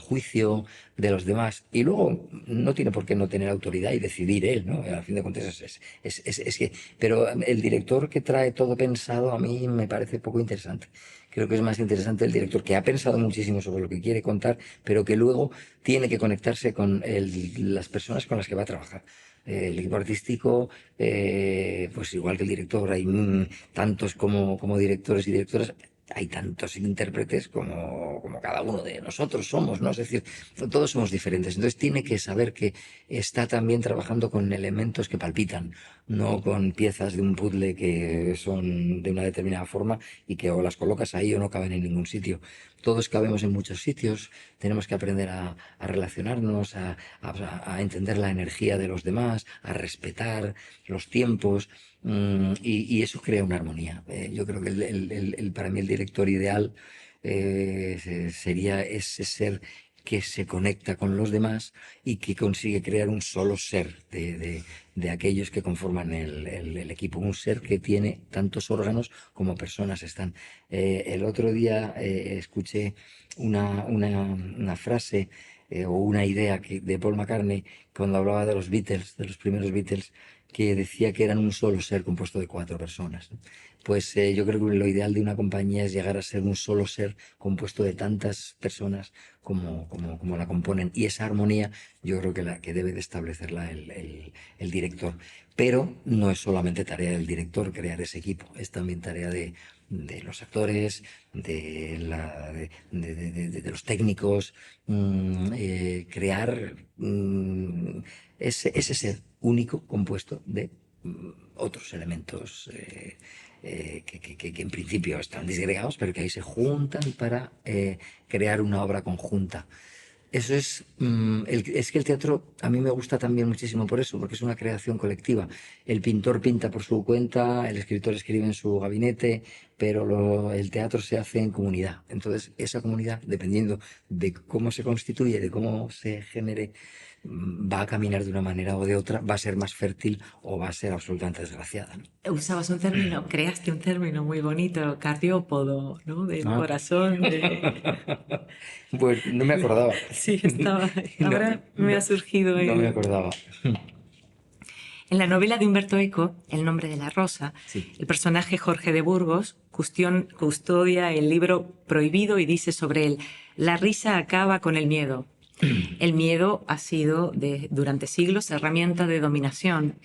juicio de los demás. Y luego no tiene por qué no tener autoridad y decidir él, ¿no? A fin de cuentas es que... Pero el director que trae todo pensado a mí me parece poco interesante. Creo que es más interesante el director que ha pensado muchísimo sobre lo que quiere contar, pero que luego tiene que conectarse con las personas con las que va a trabajar. El equipo artístico, pues igual que el director, hay tantos como directores y directoras, hay tantos intérpretes como cada uno de nosotros somos, ¿no? Es decir, todos somos diferentes. Entonces tiene que saber que está también trabajando con elementos que palpitan, no con piezas de un puzzle que son de una determinada forma y que o las colocas ahí o no caben en ningún sitio. Todos cabemos en muchos sitios, tenemos que aprender a relacionarnos, a entender la energía de los demás, a respetar los tiempos. Y eso crea una armonía. Yo creo que para mí el director ideal sería ese ser que se conecta con los demás y que consigue crear un solo ser de aquellos que conforman el equipo, un ser que tiene tantos órganos como personas están. El otro día escuché una frase o una idea de Paul McCartney cuando hablaba de los Beatles, de los primeros Beatles, que decía que eran un solo ser compuesto de 4 personas, ¿no? Pues yo creo que lo ideal de una compañía es llegar a ser un solo ser compuesto de tantas personas como la componen. Y esa armonía yo creo que la que debe de establecerla el director. Pero no es solamente tarea del director crear ese equipo, es también tarea de los actores, de los técnicos, crear ese ser único compuesto de otros elementos que en principio están disgregados, pero que ahí se juntan para crear una obra conjunta. Eso es que el teatro a mí me gusta también muchísimo por eso, porque es una creación colectiva. El pintor pinta por su cuenta, el escritor escribe en su gabinete, pero el teatro se hace en comunidad. Entonces, esa comunidad, dependiendo de cómo se constituye, de cómo se genere, va a caminar de una manera o de otra, va a ser más fértil o va a ser absolutamente desgraciada, ¿no? Usabas un término, creaste un término muy bonito, cardiópodo, ¿no? Del Ah. corazón. Pues no me acordaba. Sí, estaba. No, Ahora me ha no, surgido no me acordaba. En la novela de Humberto Eco, El nombre de la rosa, Sí. el personaje Jorge de Burgos custodia el libro prohibido y dice sobre él: la risa acaba con el miedo. El miedo ha sido durante siglos herramienta de dominación.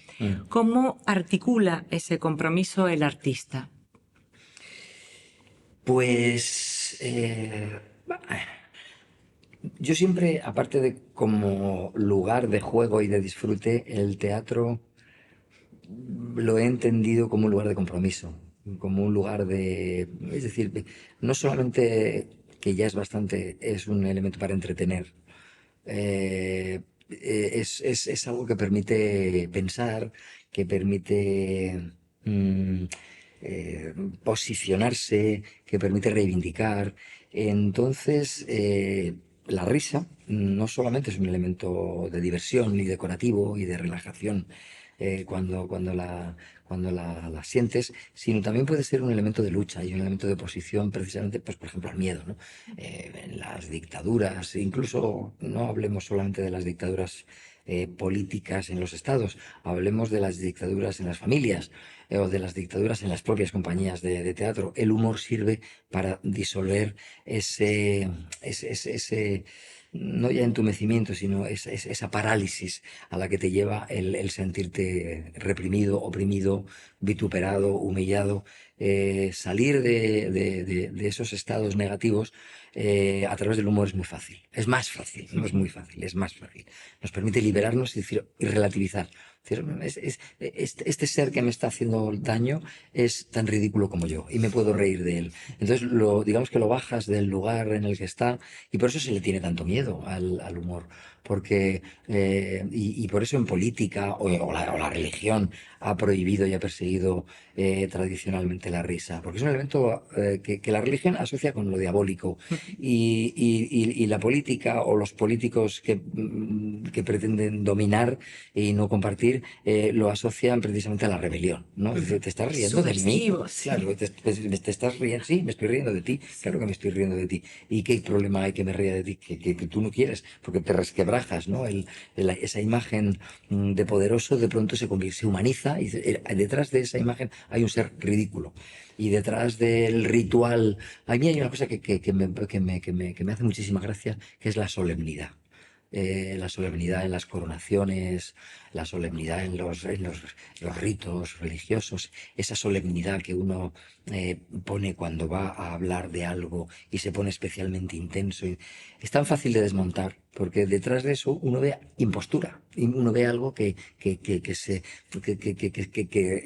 ¿Cómo articula ese compromiso el artista? Pues yo siempre, aparte de como lugar de juego y de disfrute, el teatro lo he entendido como un lugar de compromiso, como un lugar es decir, no solamente que ya es bastante, es un elemento para entretener, es algo que permite pensar, que permite mm, posicionarse, que permite reivindicar. Entonces, la risa no solamente es un elemento de diversión y decorativo y de relajación cuando la sientes, sino también puede ser un elemento de lucha y un elemento de oposición precisamente, pues por ejemplo, al miedo, ¿no? En las dictaduras, incluso no hablemos solamente de las dictaduras políticas en los estados, hablemos de las dictaduras en las familias o de las dictaduras en las propias compañías de teatro. El humor sirve para disolver ese no ya entumecimiento, sino esa parálisis a la que te lleva el sentirte reprimido, oprimido, vituperado, humillado. Salir de esos estados negativos a través del humor es muy fácil. Es más fácil, no es muy fácil, es más fácil. Nos permite liberarnos y relativizar. Este ser que me está haciendo daño es tan ridículo como yo y me puedo reír de él. Entonces, digamos que lo bajas del lugar en el que está y por eso se le tiene tanto miedo al humor. Porque, y por eso en política o la religión ha prohibido y ha perseguido tradicionalmente la risa, porque es un elemento que la religión asocia con lo diabólico y la política o los políticos que pretenden dominar y no compartir lo asocian precisamente a la rebelión, ¿no? Es decir, ¿te estás riendo de mí? Subversivo, sí. Claro, te estás riendo, sí, me estoy riendo de ti, claro que me estoy riendo de ti. ¿Y qué problema hay que me ría de ti? Que tú no quieres, porque te resquebrajas, ¿no? Esa imagen de poderoso de pronto se humaniza y detrás de esa imagen hay un ser ridículo. Y detrás del ritual, a mí hay una cosa que me hace muchísima gracia, que es la solemnidad. La solemnidad en las coronaciones, la solemnidad en los ritos religiosos, esa solemnidad que uno pone cuando va a hablar de algo y se pone especialmente intenso. Es tan fácil de desmontar, porque detrás de eso uno ve impostura, y uno ve algo que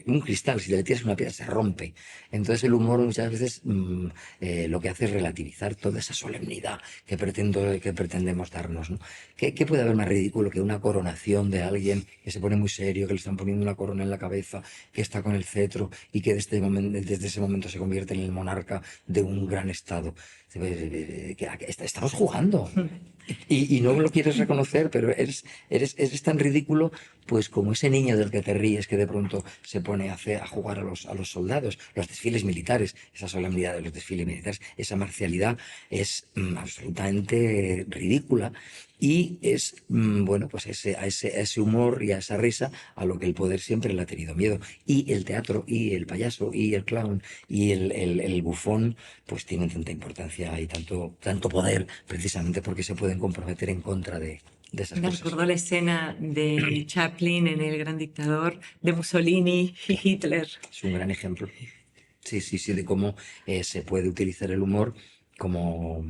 un cristal, si le tiras una piedra, se rompe. Entonces el humor muchas veces lo que hace es relativizar toda esa solemnidad que pretendemos darnos, ¿no? ¿Qué puede haber más ridículo que una coronación de alguien que se pone muy serio, que le están poniendo una corona en la cabeza, que está con el cetro y que desde ese momento se convierte en el monarca de un gran estado? Estamos jugando. Y no lo quieres reconocer, pero eres tan ridículo, pues como ese niño del que te ríes que de pronto se pone a jugar a los soldados, los desfiles militares, esa solemnidad de los desfiles militares, esa marcialidad es absolutamente ridícula. Y es, bueno, pues a ese humor y a esa risa a lo que el poder siempre le ha tenido miedo. Y el teatro, y el payaso, y el clown, y el bufón, pues tienen tanta importancia y tanto poder, precisamente porque se pueden comprometer en contra de esas Me cosas. recordó la escena de Chaplin en El Gran Dictador, de Mussolini y Hitler. Es un gran ejemplo. Sí, sí, sí, de cómo se puede utilizar el humor como,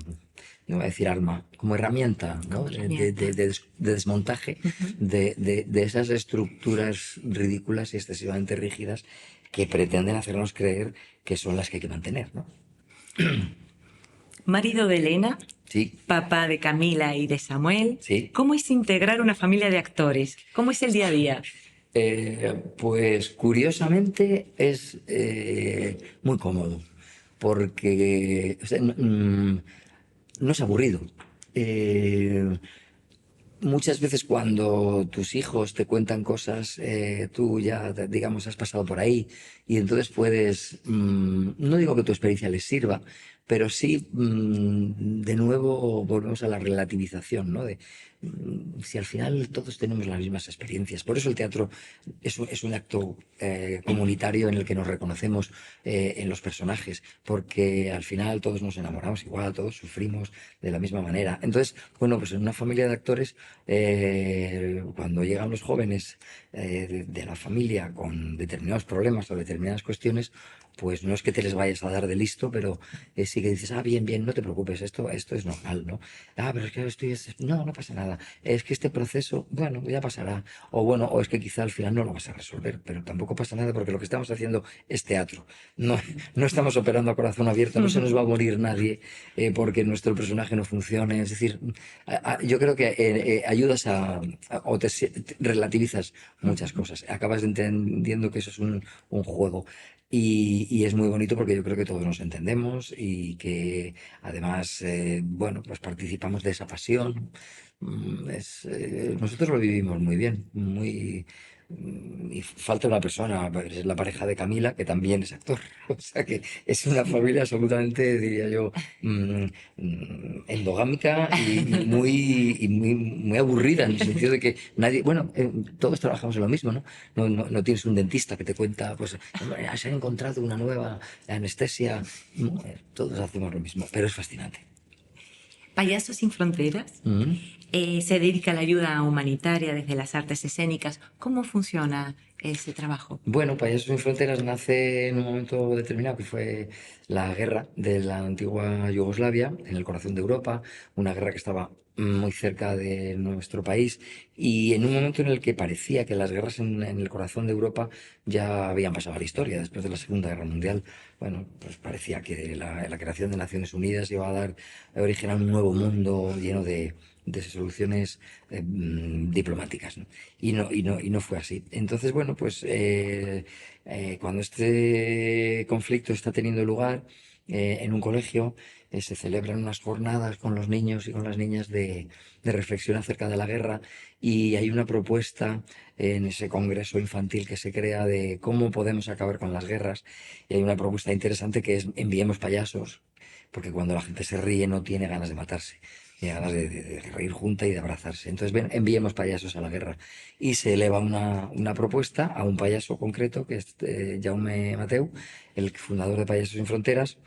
no voy a decir arma, como herramienta, ¿no? Como De, de- herramienta. de- de des- de desmontaje de esas estructuras ridículas y excesivamente rígidas que pretenden hacernos creer que son las que hay que mantener, ¿no? Marido de Elena, Sí, papá de Camila y de Samuel. sí. ¿Cómo es integrar una familia de actores? ¿Cómo es el día a día? Pues curiosamente es muy cómodo, porque o sea, no es aburrido. Eh, Muchas veces cuando tus hijos te cuentan cosas, tú ya, digamos, has pasado por ahí y entonces puedes, no digo que tu experiencia les sirva, pero sí, de nuevo volvemos a la relativización, ¿no? Si al final todos tenemos las mismas experiencias. Por eso el teatro es un acto comunitario en el que nos reconocemos en los personajes, porque al final todos nos enamoramos igual, todos sufrimos de la misma manera. Entonces, bueno, pues en una familia de actores, cuando llegan los jóvenes de la familia con determinados problemas o determinadas cuestiones, pues no es que te les vayas a dar de listo, pero sí que dices, bien, bien, no te preocupes, esto es normal, ¿no? Pero es que no pasa nada, es que este proceso, bueno, ya pasará, o bueno, o es que quizá al final no lo vas a resolver, pero tampoco pasa nada porque lo que estamos haciendo es teatro, no, no estamos operando a corazón abierto, no se nos va a morir nadie porque nuestro personaje no funcione, es decir, yo creo que ayudas o te relativizas muchas cosas. Acabas entendiendo que eso es un juego. Y es muy bonito porque yo creo que todos nos entendemos y que además, bueno, pues participamos de esa pasión. Nosotros lo vivimos muy bien, y falta una persona, es la pareja de Camila, que también es actor. O sea que es una familia absolutamente, diría yo, mm, endogámica y muy aburrida, en el sentido de que nadie, bueno, todos trabajamos en lo mismo, ¿no? No tienes un dentista que te cuenta, pues, se ha encontrado una nueva anestesia. No, todos hacemos lo mismo, pero es fascinante. Payasos sin fronteras. Mm. Se dedica a la ayuda humanitaria desde las artes escénicas. ¿Cómo funciona ese trabajo? Bueno, Payasos sin Fronteras nace en un momento determinado que fue la guerra de la antigua Yugoslavia, en el corazón de Europa, una guerra que estaba muy cerca de nuestro país y en un momento en el que parecía que las guerras en el corazón de Europa ya habían pasado a la historia después de la Segunda Guerra Mundial. Bueno, pues parecía que la creación de Naciones Unidas iba a dar origen a un nuevo mundo lleno de soluciones diplomáticas, ¿no? Y no fue así. Entonces, bueno, pues cuando este conflicto está teniendo lugar en un colegio, se celebran unas jornadas con los niños y con las niñas de reflexión acerca de la guerra y hay una propuesta en ese congreso infantil que se crea de cómo podemos acabar con las guerras y hay una propuesta interesante que es enviemos payasos, porque cuando la gente se ríe no tiene ganas de matarse. Tiene ganas de reír junta y de abrazarse. Entonces, ven, enviemos payasos a la guerra y se eleva una propuesta a un payaso concreto, que es Jaume Mateu, el fundador de Payasos sin Fronteras,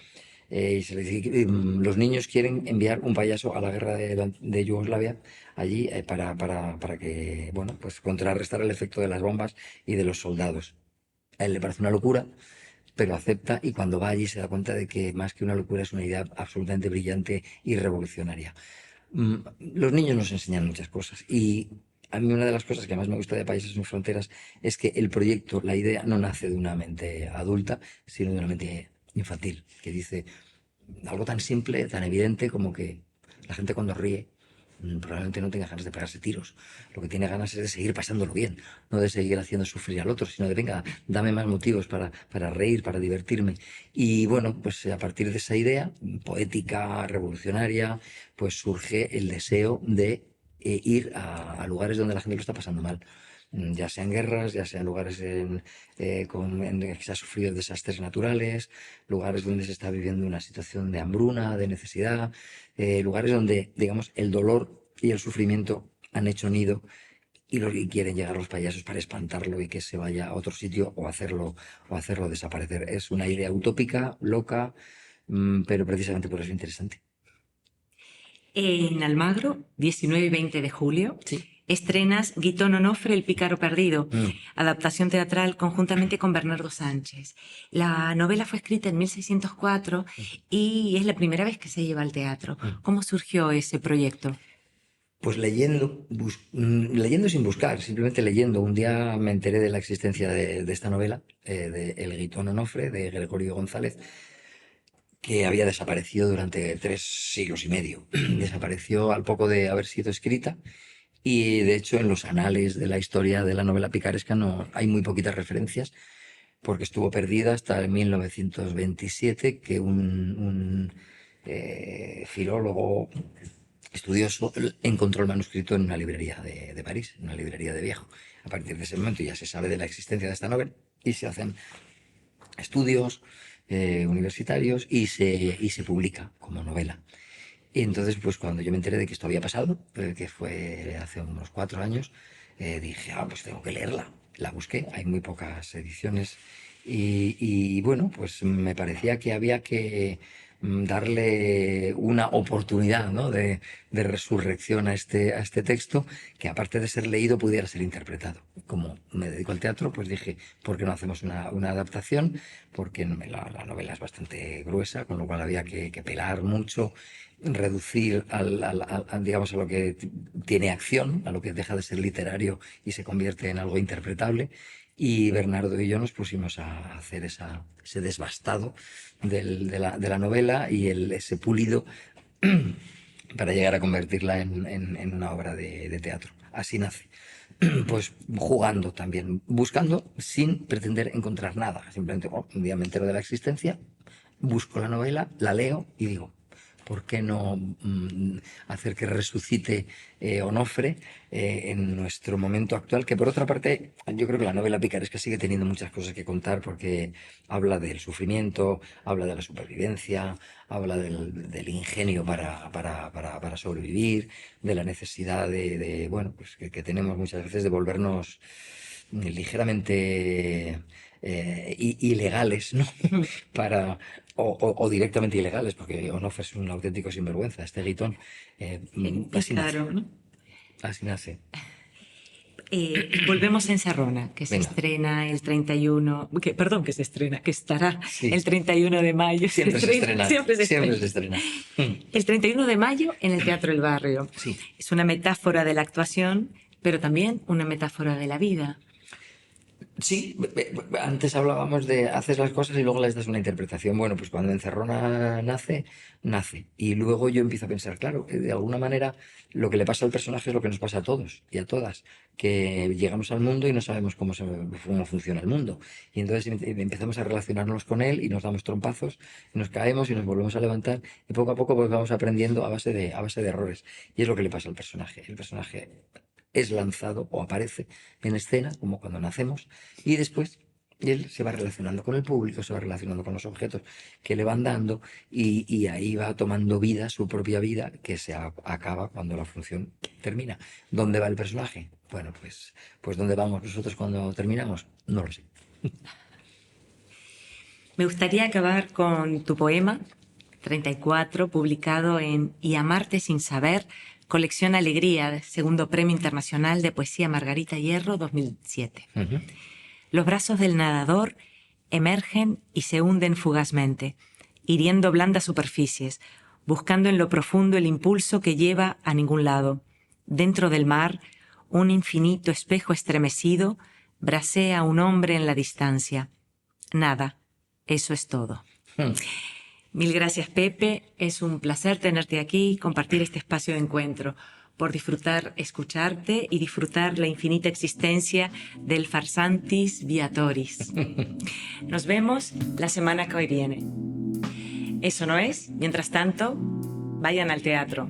y se le dice que los niños quieren enviar un payaso a la guerra de Yugoslavia allí para que, bueno, pues contrarrestar el efecto de las bombas y de los soldados. A él le parece una locura, pero acepta y cuando va allí se da cuenta de que más que una locura es una idea absolutamente brillante y revolucionaria. Mm, Los niños nos enseñan muchas cosas y a mí una de las cosas que más me gusta de Países sin Fronteras es que el proyecto, la idea, no nace de una mente adulta, sino de una mente infantil, que dice algo tan simple, tan evidente como que la gente cuando ríe probablemente no tenga ganas de pegarse tiros. Lo que tiene ganas es de seguir pasándolo bien, no de seguir haciendo sufrir al otro, sino de, venga, dame más motivos para reír, para divertirme. Y bueno, pues a partir de esa idea poética, revolucionaria, pues surge el deseo de ir a lugares donde la gente lo está pasando mal. Ya sean guerras, ya sean lugares en que se han sufrido desastres naturales, lugares donde se está viviendo una situación de hambruna, de necesidad, lugares donde, digamos, el dolor y el sufrimiento han hecho nido y quieren llegar los payasos para espantarlo y que se vaya a otro sitio o hacerlo desaparecer. Es una idea utópica, loca, pero precisamente por eso interesante. En Almagro, 19 y 20 de julio, Sí. estrenas Guitón Onofre, El pícaro perdido, Mm. adaptación teatral conjuntamente con Bernardo Sánchez. La novela fue escrita en 1604 y es la primera vez que se lleva al teatro. ¿Cómo surgió ese proyecto? Pues leyendo sin buscar, simplemente leyendo. Un día me enteré de la existencia de esta novela, de El Guitón Onofre, de Gregorio González, que había desaparecido durante 3 siglos y medio. Desapareció al poco de haber sido escrita y de hecho en los anales de la historia de la novela picaresca no hay muy poquitas referencias porque estuvo perdida hasta 1927 que un filólogo estudioso encontró el manuscrito en una librería de París, en una librería de viejo. A partir de ese momento ya se sabe de la existencia de esta novela y se hacen estudios universitarios y se publica como novela. Y entonces, pues cuando yo me enteré de que esto había pasado, que fue hace unos 4 años, dije, pues tengo que leerla. La busqué, hay muy pocas ediciones y bueno, pues me parecía que había que darle una oportunidad, ¿no? de resurrección a este texto, que aparte de ser leído pudiera ser interpretado. Como me dedico al teatro, pues dije, ¿por qué no hacemos una adaptación? Porque la novela es bastante gruesa, con lo cual había que pelar mucho, reducir digamos, a lo que tiene acción, a lo que deja de ser literario y se convierte en algo interpretable. Y Bernardo y yo nos pusimos a hacer ese desbastado de la novela y ese pulido para llegar a convertirla en una obra de teatro. Así nace. Pues jugando también, buscando sin pretender encontrar nada. Simplemente un día me entero de la existencia, busco la novela, la leo y digo, ¿por qué no hacer que resucite Onofre en nuestro momento actual? Que por otra parte, yo creo que la novela picaresca sigue teniendo muchas cosas que contar porque habla del sufrimiento, habla de la supervivencia, habla del ingenio para sobrevivir, de la necesidad bueno, pues que tenemos muchas veces de volvernos ligeramente ilegales, ¿no? para, o directamente ilegales, porque Onofre es un auténtico sinvergüenza, este Guitón. Así nace. Claro, ¿no? Así nace. Volvemos a Ensarrona, que se Venga. estrena el 31, que se estrena, que estará Sí. el 31 de mayo. Siempre se estrena. Siempre se Siempre estrena. se estrena. El 31 de mayo en el Teatro El Barrio. Sí. Es una metáfora de la actuación, pero también una metáfora de la vida. Sí, antes hablábamos de haces las cosas y luego les das una interpretación. Bueno, pues cuando Encerrona nace, nace. Y luego yo empiezo a pensar, claro, que de alguna manera lo que le pasa al personaje es lo que nos pasa a todos y a todas, que llegamos al mundo y no sabemos cómo funciona el mundo. Y entonces empezamos a relacionarnos con él y nos damos trompazos, y nos caemos y nos volvemos a levantar y poco a poco pues vamos aprendiendo a base de errores. Y es lo que le pasa al personaje. El personaje es lanzado o aparece en escena, como cuando nacemos, y después él se va relacionando con el público, se va relacionando con los objetos que le van dando, y ahí va tomando vida, su propia vida, que acaba cuando la función termina. ¿Dónde va el personaje? Bueno, pues ¿dónde vamos nosotros cuando terminamos? No lo sé. Me gustaría acabar con tu poema 34, publicado en Y amarte sin saber, colección Alegría, segundo Premio Internacional de Poesía Margarita Hierro 2007. Ujú. Los brazos del nadador emergen y se hunden fugazmente, hiriendo blandas superficies, buscando en lo profundo el impulso que lleva a ningún lado. Dentro del mar, un infinito espejo estremecido bracea a un hombre en la distancia. Nada, eso es todo. Hmm. Mil gracias, Pepe. Es un placer tenerte aquí, compartir este espacio de encuentro, por disfrutar, escucharte y disfrutar la infinita existencia del Farsantis Viatoris. Nos vemos la semana que viene. Eso no es. Mientras tanto, vayan al teatro.